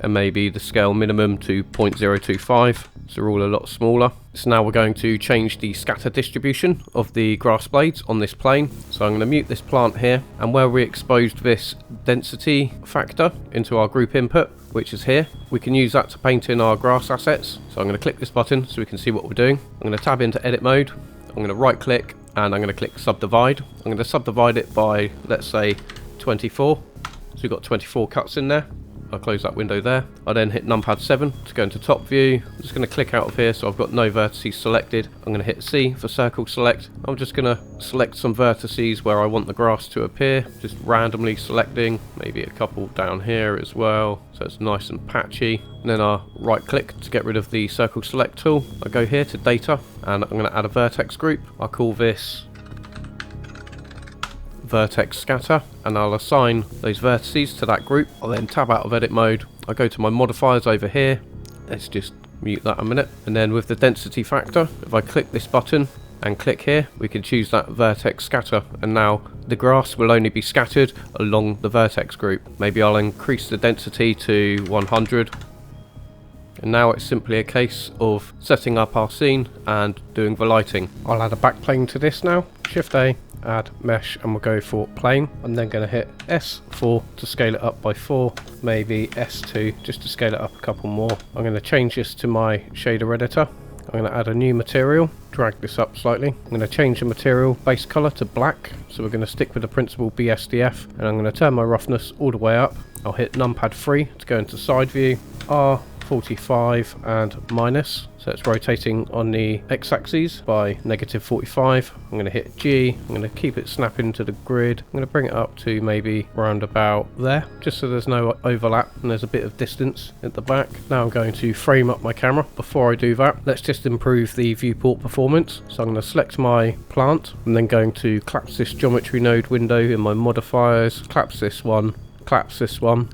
and maybe the scale minimum to 0.025, so they're all a lot smaller. So now we're going to change the scatter distribution of the grass blades on this plane. So I'm going to mute this plant here, and where we exposed this density factor into our group input, which is here, we can use that to paint in our grass assets. So I'm going to click this button so we can see what we're doing. I'm going to tab into edit mode, I'm going to right click, and I'm going to click subdivide. I'm going to subdivide it by, let's say, 24. So we've got 24 cuts in there. I'll close that window there. I then hit numpad 7 to go into top view. I'm just going to click out of here so I've got no vertices selected. I'm going to hit C for circle select. I'm just going to select some vertices where I want the grass to appear, just randomly selecting, maybe a couple down here as well, so it's nice and patchy. And then I'll right click to get rid of the circle select tool. I go here to data, and I'm going to add a vertex group. I'll call this vertex scatter, and I'll assign those vertices to that group. I'll then tab out of edit mode. I go to my modifiers over here. Let's just mute that a minute. And then with the density factor, if I click this button and click here, we can choose that vertex scatter, and now the grass will only be scattered along the vertex group. Maybe I'll increase the density to 100. And now it's simply a case of setting up our scene and doing the lighting. I'll add a backplane to this now. Shift A, add mesh, and we'll go for plane. I'm then going to hit S4 to scale it up by 4, maybe S2 just to scale it up a couple more. I'm going to change this to my shader editor. I'm going to add a new material, drag this up slightly. I'm going to change the material base color to black, so we're going to stick with the principal BSDF, and I'm going to turn my roughness all the way up. I'll hit numpad 3 to go into side view, R45 and minus, so it's rotating on the x-axis by -45. I'm going to hit G, I'm going to keep it snapping to the grid. I'm going to bring it up to maybe round about there, just so there's no overlap and there's a bit of distance at the back. Now I'm going to frame up my camera. Before I do that, let's just improve the viewport performance. So I'm going to select my plant, and then going to collapse this geometry node window in my modifiers, collapse this one,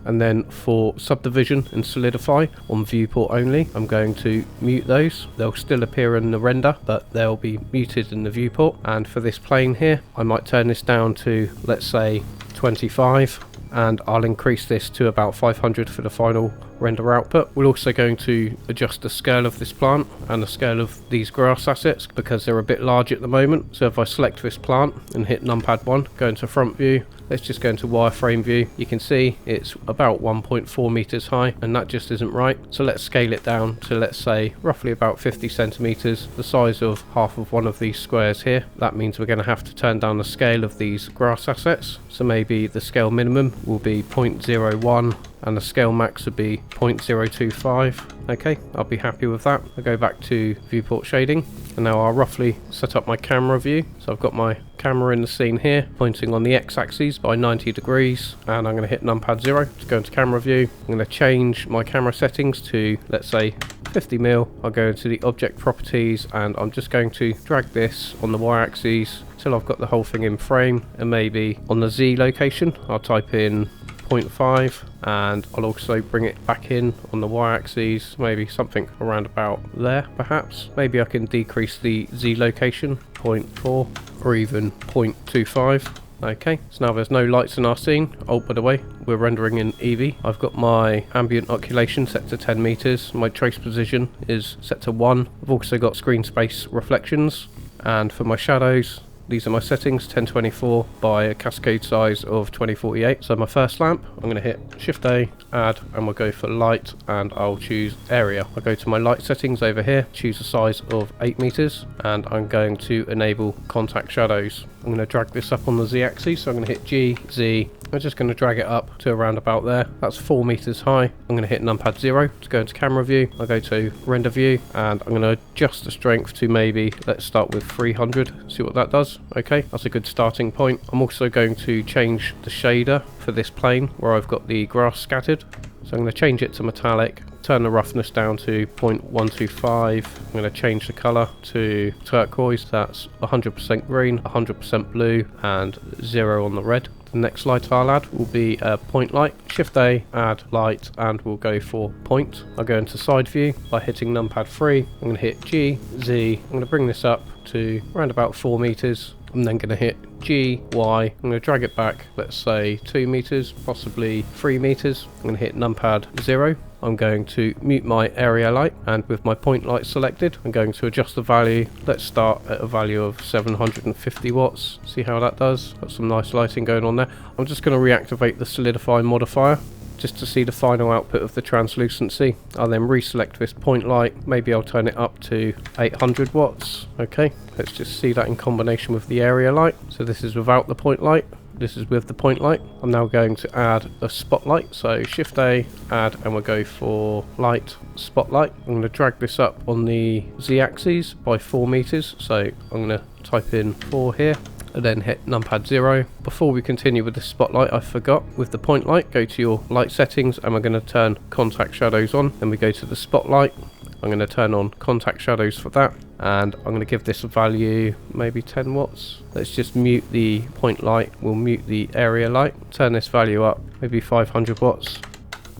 and then for subdivision and solidify on viewport only, I'm going to mute those. They'll still appear in the render, but they'll be muted in the viewport. And for this plane here, I might turn this down to, let's say, 25, and I'll increase this to about 500 for the final render output. We're also going to adjust the scale of this plant and the scale of these grass assets because they're a bit large at the moment. So if I select this plant and hit numpad 1, go into front view, let's just go into wireframe view. You can see it's about 1.4 meters high, and that just isn't right. So let's scale it down to, let's say, roughly about 50 centimeters, the size of half of one of these squares here. That means we're going to have to turn down the scale of these grass assets. So maybe the scale minimum will be 0.01 and the scale max would be 0.025. Okay, I'll be happy with that. I'll go back to viewport shading, and now I'll roughly set up my camera view. So I've got my camera in the scene here, pointing on the x-axis by 90 degrees, and I'm going to hit numpad 0 to go into camera view. I'm going to change my camera settings to, let's say, 50mm. I'll go into the object properties, and I'm just going to drag this on the y-axis till I've got the whole thing in frame, and maybe on the Z location I'll type in 0.5, and I'll also bring it back in on the y-axis, maybe something around about there perhaps. Maybe I can decrease the Z location, 0.4 or even 0.25. Okay, so now there's no lights in our scene. Oh, by the way, we're rendering in Eevee. I've got my ambient occultation set to 10 meters. My trace position is set to 1. I've also got screen space reflections, and for my shadows, these are my settings, 1024 by a cascade size of 2048. So my first lamp, I'm going to hit Shift A, add, and we'll go for light, and I'll choose area. I'll go to my light settings over here, choose a size of 8 meters, and I'm going to enable contact shadows. I'm going to drag this up on the Z axis, so I'm going to hit G, Z. I'm just going to drag it up to around about there. That's 4 meters high. I'm going to hit numpad 0 to go into camera view. I'll go to render view, and I'm going to adjust the strength to maybe, let's start with 300, see what that does. Okay, that's a good starting point. I'm also going to change the shader for this plane where I've got the grass scattered. So I'm going to change it to metallic, turn the roughness down to 0.125. I'm going to change the colour to turquoise. That's 100% green, 100% blue, and 0 on the red. The next light I'll add will be a point light. Shift A, add light, and we'll go for point. I'll go into side view by hitting numpad 3. I'm going to hit G, Z. I'm going to bring this up to around about 4 meters. I'm then going to hit G, Y. I'm going to drag it back, let's say 2 meters, possibly 3 meters. I'm going to hit numpad 0. I'm going to mute my area light, and with my point light selected, I'm going to adjust the value. Let's start at a value of 750 watts. See how that does? Got some nice lighting going on there. I'm just going to reactivate the solidify modifier just to see the final output of the translucency. I'll then reselect this point light. Maybe I'll turn it up to 800 watts. Okay, let's just see that in combination with the area light. So this is without the point light. This is with the point light. I'm now going to add a spotlight. So Shift A, add, and we'll go for light, spotlight. I'm going to drag this up on the Z axis by 4 meters. So I'm going to type in 4 here, and then hit numpad 0. Before we continue with the spotlight, I forgot, with the point light, go to your light settings, and we're going to turn contact shadows on. Then we go to the spotlight. I'm going to turn on contact shadows for that, and I'm going to give this a value, maybe 10 watts. Let's just mute the point light. We'll mute the area light. Turn this value up, maybe 500 watts.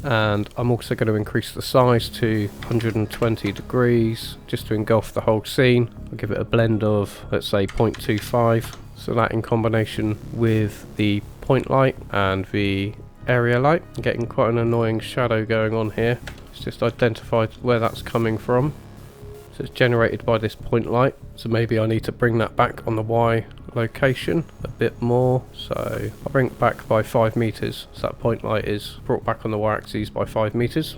And I'm also going to increase the size to 120 degrees just to engulf the whole scene. I'll give it a blend of, let's say, 0.25. So that in combination with the point light and the area light. I'm getting quite an annoying shadow going on here. It's just identified where that's coming from. So it's generated by this point light. So maybe I need to bring that back on the Y location a bit more. So I'll bring it back by 5 meters. So that point light is brought back on the Y axis by 5 meters.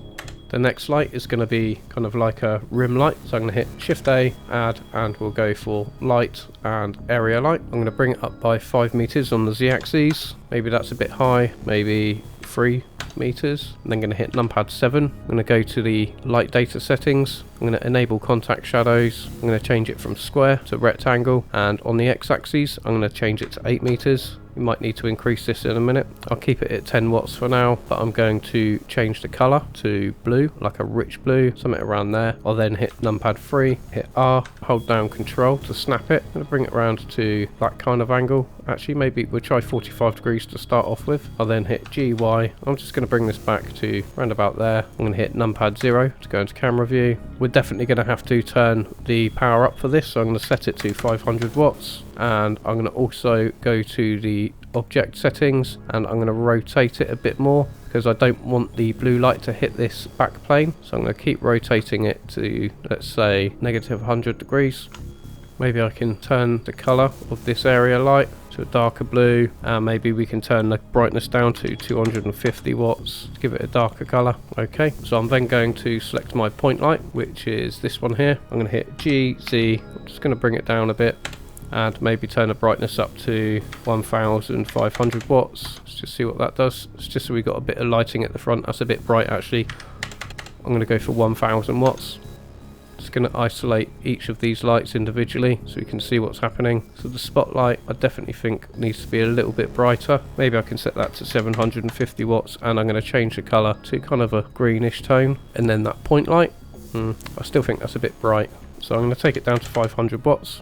The next light is going to be kind of like a rim light. So I'm going to hit Shift A, add, and we'll go for light and area light. I'm going to bring it up by 5 meters on the Z axis. Maybe that's a bit high, maybe 3 meters. I'm then going to hit numpad 7. I'm going to go to the light data settings. I'm going to enable contact shadows. I'm going to change it from square to rectangle, and on the x-axis I'm going to change it to 8 meters. You might need to increase this in a minute. I'll keep it at 10 watts for now, but I'm going to change the color to blue, like a rich blue, something around there. I'll then hit numpad 3, hit R, hold down control to snap it. I'm going to bring it around to that kind of angle. Actually, maybe we'll try 45 degrees to start off with. I'll then hit GY. I'm just going to bring this back to around about there. I'm going to hit numpad 0 to go into camera view. We're definitely going to have to turn the power up for this, so I'm going to set it to 500 watts. And I'm going to also go to the object settings, and I'm going to rotate it a bit more because I don't want the blue light to hit this back plane. So I'm going to keep rotating it to, let's say, negative 100 degrees. Maybe I can turn the colour of this area light to a darker blue, and maybe we can turn the brightness down to 250 watts to give it a darker colour. Okay, so I'm then going to select my point light, which is this one here. I'm going to hit G, Z, I'm just going to bring it down a bit, and maybe turn the brightness up to 1500 watts. Let's just see what that does. It's just so we got a bit of lighting at the front. That's a bit bright actually. I'm going to go for 1000 watts. Just going to isolate each of these lights individually so we can see what's happening. So the spotlight I definitely think needs to be a little bit brighter. Maybe I can set that to 750 watts, and I'm going to change the colour to kind of a greenish tone. And then that point light, I still think that's a bit bright, so I'm going to take it down to 500 watts.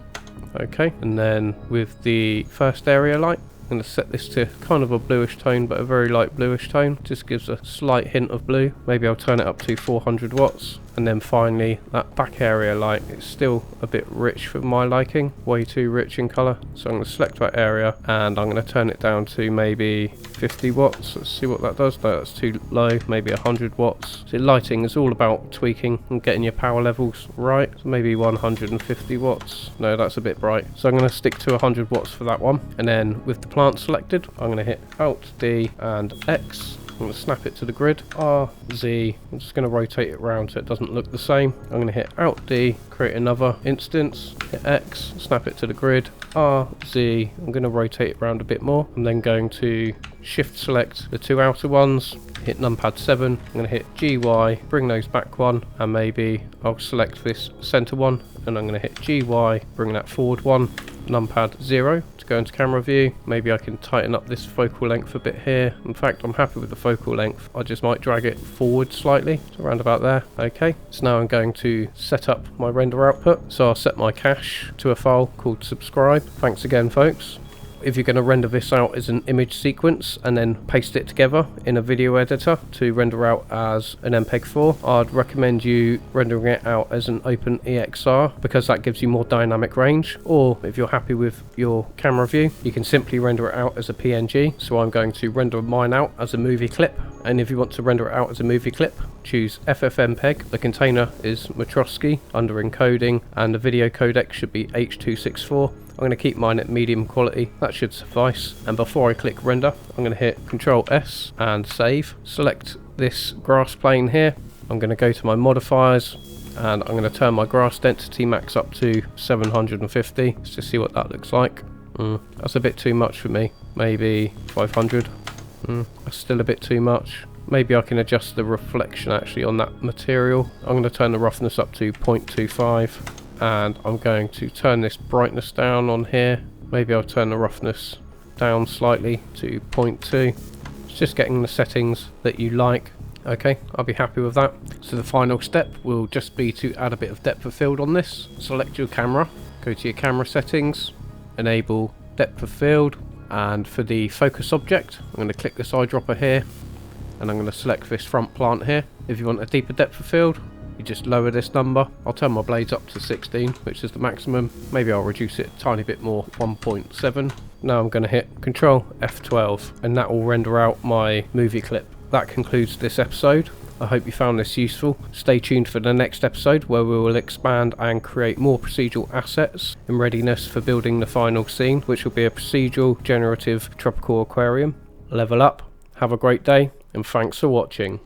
Okay, and then with the first area light, I'm going to set this to kind of a bluish tone, but a very light bluish tone. Just gives a slight hint of blue. Maybe I'll turn it up to 400 watts. And then finally, that back area light, it's still a bit rich for my liking, way too rich in colour. So I'm going to select that area, and I'm going to turn it down to maybe 50 watts. Let's see what that does. No, that's too low, maybe 100 watts. So lighting is all about tweaking and getting your power levels right. So maybe 150 watts. No, that's a bit bright. So I'm going to stick to 100 watts for that one. And then with the plant selected, I'm going to hit Alt, D and X. I'm going to snap it to the grid, R, Z, I'm just going to rotate it around so it doesn't look the same. I'm going to hit Alt D, create another instance, hit X, snap it to the grid, R, Z, I'm going to rotate it around a bit more. I'm then going to shift select the two outer ones, hit numpad 7, I'm going to hit GY, bring those back one, and maybe I'll select this center one, and I'm going to hit GY, bring that forward one, numpad 0 to go into camera view. Maybe I can tighten up this focal length a bit here. In fact, I'm happy with the focal length. I just might drag it forward slightly, so around about there. Okay, so now I'm going to set up my render output. So I'll set my cache to a file called subscribe. Thanks again, folks. If you're going to render this out as an image sequence and then paste it together in a video editor to render out as an MPEG-4, I'd recommend you rendering it out as an OpenEXR because that gives you more dynamic range. Or if you're happy with your camera view, you can simply render it out as a PNG. So I'm going to render mine out as a movie clip. And if you want to render it out as a movie clip, choose FFmpeg. The container is Matroski under encoding, and the video codec should be H.264. I'm going to keep mine at medium quality, that should suffice. And before I click render, I'm going to hit Ctrl S and save. Select this grass plane here. I'm going to go to my modifiers, and I'm going to turn my grass density max up to 750 just to see what that looks like. That's a bit too much for me. Maybe 500. That's still a bit too much. Maybe I can adjust the reflection actually on that material. I'm going to turn the roughness up to 0.25. And I'm going to turn this brightness down on here. Maybe I'll turn the roughness down slightly to 0.2. It's just getting the settings that you like. Okay, I'll be happy with that. So the final step will just be to add a bit of depth of field on this. Select your camera, go to your camera settings, enable depth of field, and for the focus object, I'm going to click this eyedropper here, and I'm going to select this front plant here. If you want a deeper depth of field, you just lower this number. I'll turn my blades up to 16, which is the maximum. Maybe I'll reduce it a tiny bit more, 1.7. Now I'm going to hit Ctrl F12, and that will render out my movie clip. That concludes this episode. I hope you found this useful. Stay tuned for the next episode where we will expand and create more procedural assets in readiness for building the final scene, which will be a procedural generative tropical aquarium. Level up, have a great day, and thanks for watching.